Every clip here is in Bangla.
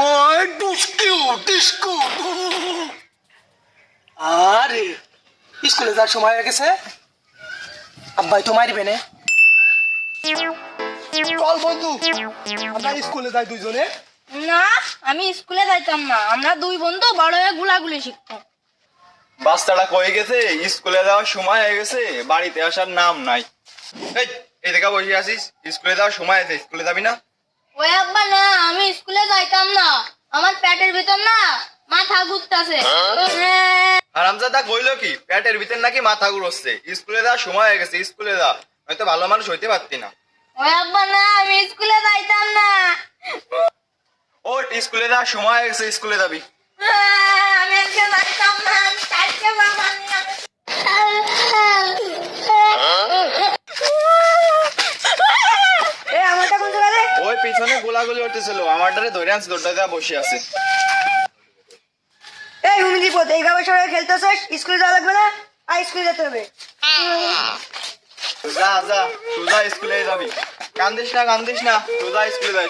ওই ডিস্কু ডিস্কু আরে স্কুলে যাওয়ার সময় হয়ে গেছে। আব্বাই তো মারবে না। চল বন্ধু, আমরা স্কুলে যাই দুইজনে। না, আমি স্কুলে যাইতাম না। আমরা দুই বন্ধু বড় হয়ে গুলাগুলি শিখতাম। বাচ্চাটা কই গেছে? স্কুলে যাওয়ার সময় হয়ে গেছে, বাড়িতে আসার নাম নাই। এই এই দেখা বসে আছিস, স্কুলে যাওয়ার সময় আছে, স্কুলে যাবি না? ওই আব্বা না, আমি স্কুলে যাইতাম না। আমার পেটের ভিতর না মাথা ঘুরতাছে। হারামজাদা কইলো কি পেটের ভিতর নাকি মাথা ঘুরছে? স্কুলে যাওয়ার সময় হয়ে গেছে, স্কুলে যা, হয়তো ভালো মানুষ হইতে পারতি না। ওই আব্বা না, আমি স্কুলে যাইতাম না। ও স্কুলে যাওয়ার সময় হয়ে গেছে, স্কুলে যাবি। আমি আজকে যাইতাম না। আমি কালকে বাবা নিয়ে আমারটা কোন জায়গায়? ওই পিছনে গোলাগুলি উঠতেছিল, আমারটারে ধরে আনছে, দৌড়টা দেওয়া বসে আছে। এই হুমিদি পথ, এই গাবে সবাই খেলতেছিস, স্কুলে যাওয়া লাগবে না। আর স্কুলে যেতে হবে। যা যা, সোজা স্কুলে যাবি। কান্দিস না কান্দিস না, সোজা স্কুলে যাই।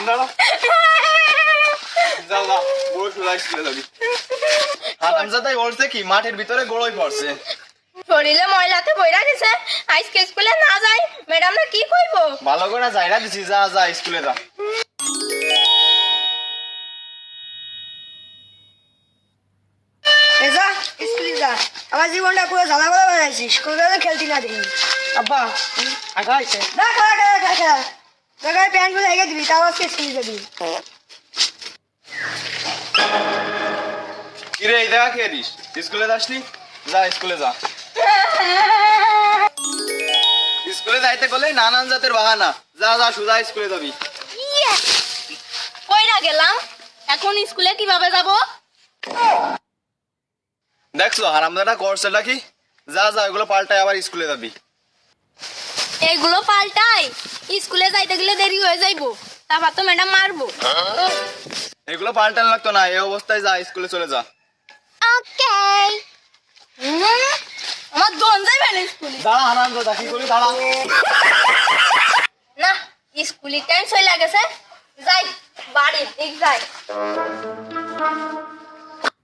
দাঁড়া। যা যা, বড় সোজা স্কুলে যাবি। হারামজাদাই বলছে কি মাঠের ভিতরে গোড়াই পড়ছে। শরীরে ময়লাতে বইরা গেছে, আজকে স্কুলে না যাই ম্যাডামরা কি কইবো? ভালো করে যাইরা দিছি, যা যা স্কুলে যা। যা স্কুলে যা। আমার জীবনটা পুরো ঝালাপালা বানাইছিস, কোনোদিন খেলতি না দেখি। আব্বা আগা আইছে। না খেলা খেলা খেলা খেলা জায়গায় প্যান্টগুলো এগে দিবি, তাও আজকে স্কুলে যাবি। কিরে এই দেখা খেয়ে দিস, স্কুলে যাসনি? যা স্কুলে যা। স্কুলে যাইতে গেলে নানান জাতের বাহানা, যা যা সোজা স্কুলে যাবি। কইরা গেলাম, এখন স্কুলে কিভাবে যাব? দেখছো হারামজাদা করছেটা কি? যা যা এগুলো পাল্টায় আবার স্কুলে যাবি। এগুলো পাল্টাই, স্কুলে যাইতে গেলে দেরি হয়ে যাইবো, তারপর তো ম্যাডাম মারবো। এগুলো পাল্টানো লাগতো না, এই অবস্থায় যা স্কুলে চলে যা। ওকে। আমার দন যাইবে না স্কুলে। দাঁড়া হারামজাদা, কি করি দাঁড়া। না, স্কুলে টাইম চলে গেছে, যাই বাড়ি ঠিক যাই।